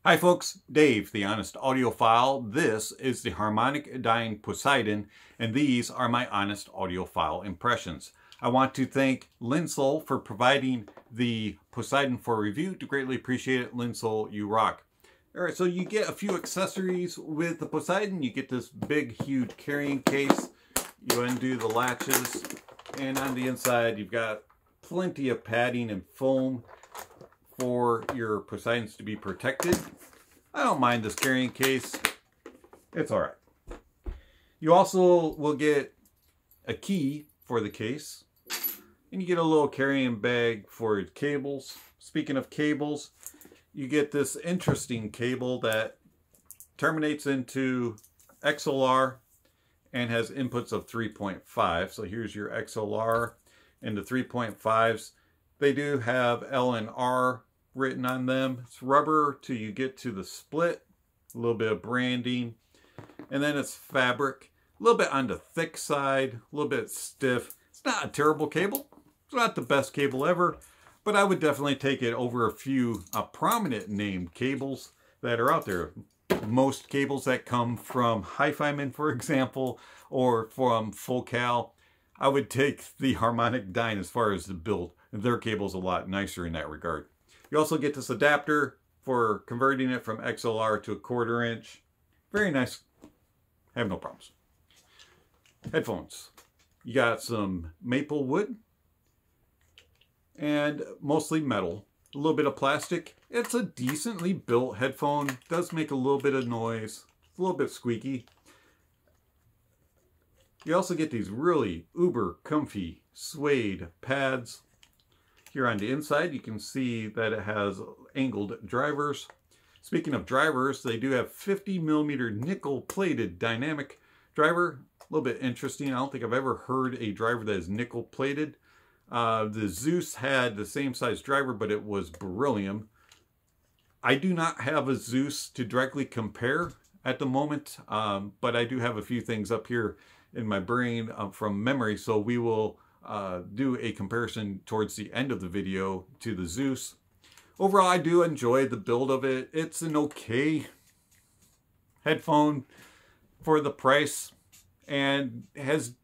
Hi folks, Dave, the Honest Audiophile. This is the HarmonicDyne Poseidon, and these are my Honest Audiophile impressions. I want to thank Linsol for providing the Poseidon for review. To greatly appreciate it, Linsol, you rock. Alright, so you get a few accessories with the Poseidon. You get this big, huge carrying case. You undo the latches, and on the inside you've got plenty of padding and foam for your Poseidons to be protected. I don't mind this carrying case. It's alright. You also will get a key for the case. And you get a little carrying bag for cables. Speaking of cables, you get this interesting cable that terminates into XLR and has inputs of 3.5. So here's your XLR and the 3.5s. They do have L and R written on them. It's rubber till you get to the split, a little bit of branding, and then it's fabric, a little bit on the thick side, a little bit stiff. It's not a terrible cable. It's not the best cable ever, but I would definitely take it over a few prominent named cables that are out there. Most cables that come from Hi-Fi-Man, for example, or from Focal, I would take the HarmonicDyne as far as the build. Their cable's a lot nicer in that regard. You also get this adapter for converting it from XLR to a 1/4 inch. Very nice. Have no problems. Headphones. You got some maple wood and mostly metal. A little bit of plastic. It's a decently built headphone. Does make a little bit of noise. It's a little bit squeaky. You also get these really uber comfy suede pads. Here on the inside, you can see that it has angled drivers. Speaking of drivers, they do have 50mm nickel-plated dynamic driver. A little bit interesting. I don't think I've ever heard a driver that is nickel-plated. The Zeus had the same size driver, but it was beryllium. I do not have a Zeus to directly compare at the moment, but I do have a few things up here in my brain from memory, so we will do a comparison towards the end of the video to the Zeus. Overall, I do enjoy the build of it. It's an okay headphone for the price and has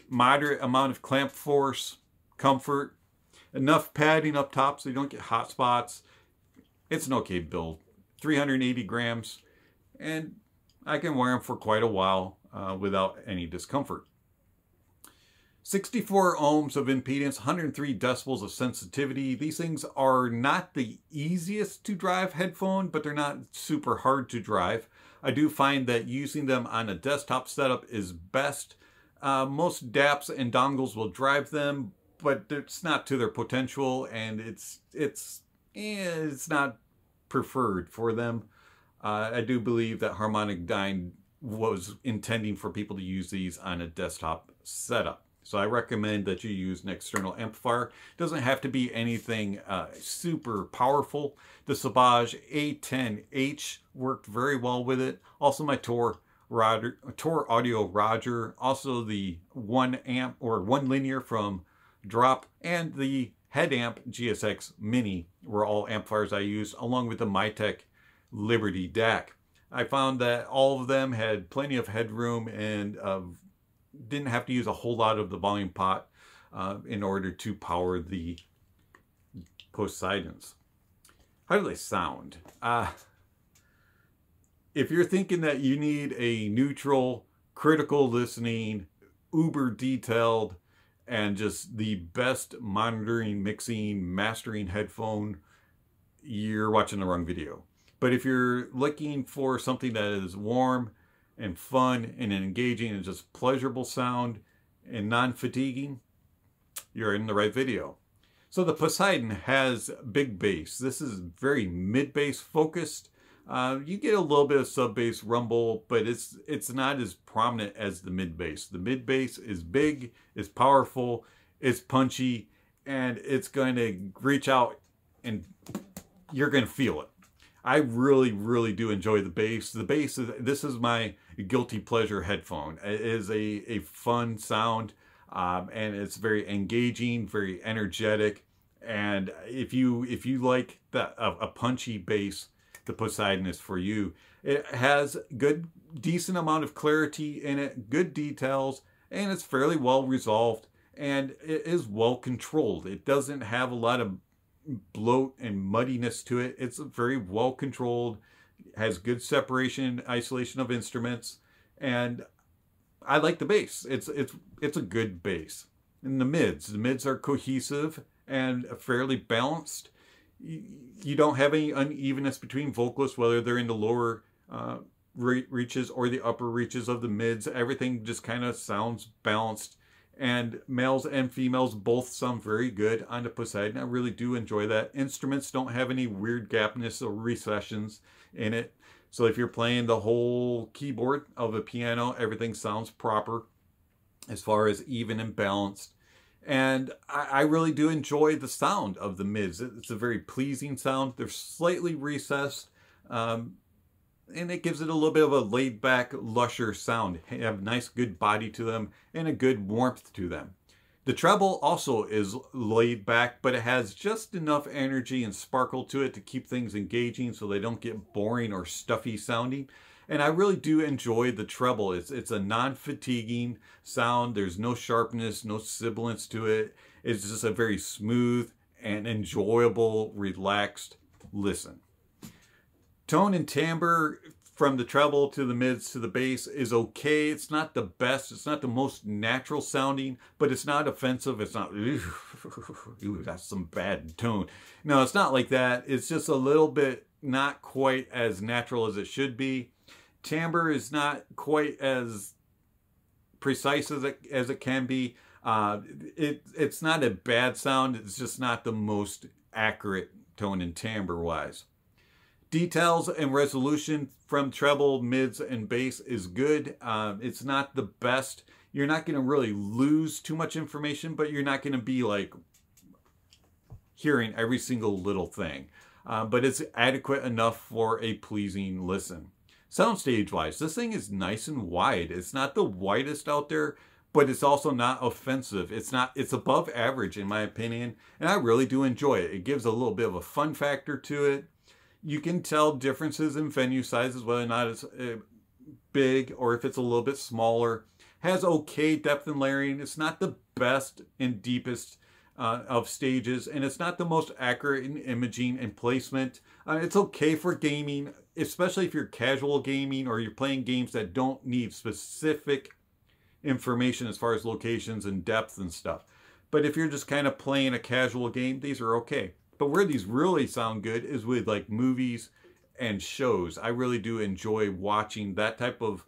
moderate amount of clamp force, comfort, enough padding up top so you don't get hot spots. It's an okay build. 380 grams, and I can wear them for quite a while without any discomfort. 64 ohms of impedance, 103 decibels of sensitivity. These things are not the easiest to drive headphone, but they're not super hard to drive. I do find that using them on a desktop setup is best. Most DAPs and dongles will drive them, but it's not to their potential, and it's not preferred for them. I do believe that HarmonicDyne was intending for people to use these on a desktop setup. So I recommend that you use an external amplifier. It doesn't have to be anything super powerful. The Sauvage A10H worked very well with it. Also my Tor Audio Roger, also the 1 amp or 1 linear from Drop, and the Head Amp GSX Mini were all amplifiers I used, along with the Mytek Liberty DAC. I found that all of them had plenty of headroom and didn't have to use a whole lot of the volume pot in order to power the Poseidons. How do they sound? If you're thinking that you need a neutral, critical listening, uber detailed, and just the best monitoring, mixing, mastering headphone, you're watching the wrong video. But if you're looking for something that is warm and fun and engaging and just pleasurable sound and non-fatiguing, you're in the right video. So the Poseidon has big bass. This is very mid-bass focused. You get a little bit of sub-bass rumble, but it's not as prominent as the mid-bass. The mid-bass is big, it's powerful, it's punchy, and it's going to reach out and you're going to feel it. I really, really do enjoy the bass. The bass this is my guilty pleasure headphone. It is a fun sound, and it's very engaging, very energetic. And if you like a punchy bass, the Poseidon is for you. It has decent amount of clarity in it, good details, and it's fairly well resolved, and it is well controlled. It doesn't have a lot of bloat and muddiness to it. It's very well controlled, has good separation, isolation of instruments, and I like the bass. It's a good bass. And the mids are cohesive and fairly balanced. You don't have any unevenness between vocalists, whether they're in the lower reaches or the upper reaches of the mids. Everything just kind of sounds balanced, and males and females both sound very good on the Poseidon. I really do enjoy that. Instruments don't have any weird gapness or recessions in it. So if you're playing the whole keyboard of a piano, everything sounds proper as far as even and balanced. And I really do enjoy the sound of the mids. It's a very pleasing sound. They're slightly recessed, and it gives it a little bit of a laid-back, lusher sound. They have a nice, good body to them and a good warmth to them. The treble also is laid back, but it has just enough energy and sparkle to it to keep things engaging so they don't get boring or stuffy sounding. And I really do enjoy the treble. It's a non-fatiguing sound. There's no sharpness, no sibilance to it. It's just a very smooth and enjoyable, relaxed listen. Tone and timbre from the treble to the mids to the bass is okay. It's not the best. It's not the most natural sounding, but it's not offensive. It's not, ooh, that's some bad tone. No, it's not like that. It's just a little bit not quite as natural as it should be. Timbre is not quite as precise as it can be. It's not a bad sound. It's just not the most accurate tone and timbre wise. Details and resolution from treble, mids, and bass is good. It's not the best. You're not going to really lose too much information, but you're not going to be like hearing every single little thing. But it's adequate enough for a pleasing listen. Soundstage wise, this thing is nice and wide. It's not the widest out there, but it's also not offensive. It's above average in my opinion, and I really do enjoy it. It gives a little bit of a fun factor to it. You can tell differences in venue sizes, whether or not it's big or if it's a little bit smaller. Has okay depth and layering. It's not the best and deepest of stages, and it's not the most accurate in imaging and placement. It's okay for gaming, especially if you're casual gaming or you're playing games that don't need specific information as far as locations and depth and stuff. But if you're just kind of playing a casual game, these are okay. But where these really sound good is with like movies and shows. I really do enjoy watching that type of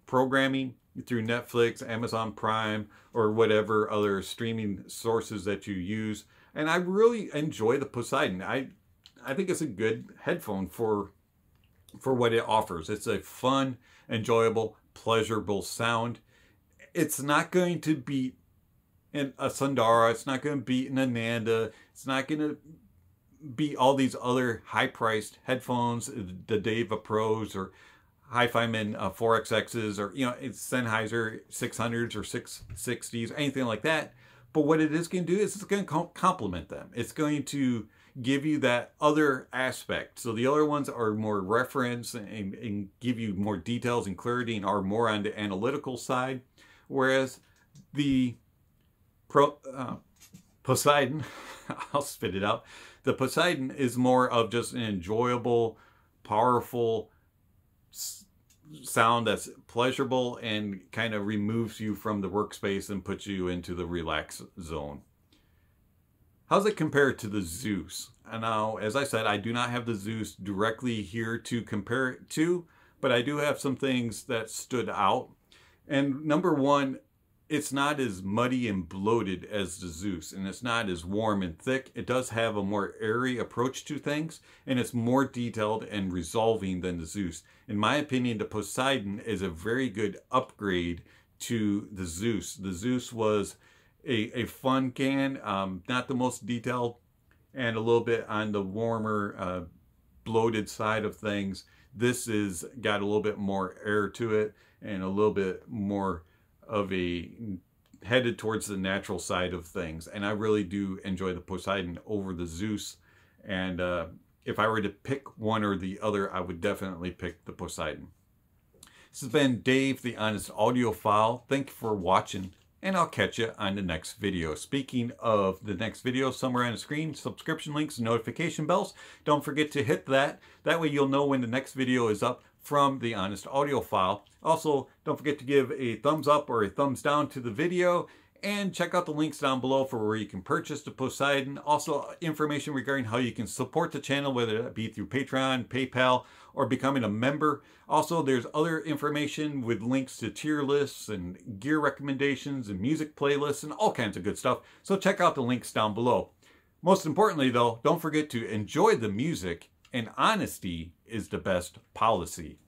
programming through Netflix, Amazon Prime, or whatever other streaming sources that you use. And I really enjoy the Poseidon. I think it's a good headphone for what it offers. It's a fun, enjoyable, pleasurable sound. It's not going to beat a Sundara. It's not going to beat an Ananda. It's not going to beat all these other high-priced headphones, the Deva Pros or Hi-Fi-Man 4XXs, or it's Sennheiser 600s or 660s, anything like that. But what it is going to do is it's going to complement them. It's going to give you that other aspect. So the other ones are more reference and give you more details and clarity and are more on the analytical side, whereas the Poseidon, I'll spit it out. The Poseidon is more of just an enjoyable, powerful sound that's pleasurable and kind of removes you from the workspace and puts you into the relax zone. How's it compared to the Zeus? And now, as I said, I do not have the Zeus directly here to compare it to, but I do have some things that stood out. And number one, it's not as muddy and bloated as the Zeus, and it's not as warm and thick. It does have a more airy approach to things, and it's more detailed and resolving than the Zeus. In my opinion, the Poseidon is a very good upgrade to the Zeus. The Zeus was a fun can, not the most detailed, and a little bit on the warmer, bloated side of things. This is got a little bit more air to it, and a little bit more of a headed towards the natural side of things. And I really do enjoy the Poseidon over the Zeus. And if I were to pick one or the other, I would definitely pick the Poseidon. This has been Dave, the Honest Audiophile. Thank you for watching, and I'll catch you on the next video. Speaking of the next video, somewhere on the screen, subscription links and notification bells. Don't forget to hit that. That way you'll know when the next video is up from the Honest Audiophile. Also, don't forget to give a thumbs up or a thumbs down to the video. And check out the links down below for where you can purchase the Poseidon. Also, information regarding how you can support the channel, whether that be through Patreon, PayPal, or becoming a member. Also, there's other information with links to tier lists and gear recommendations and music playlists and all kinds of good stuff. So check out the links down below. Most importantly, though, don't forget to enjoy the music, and honesty is the best policy.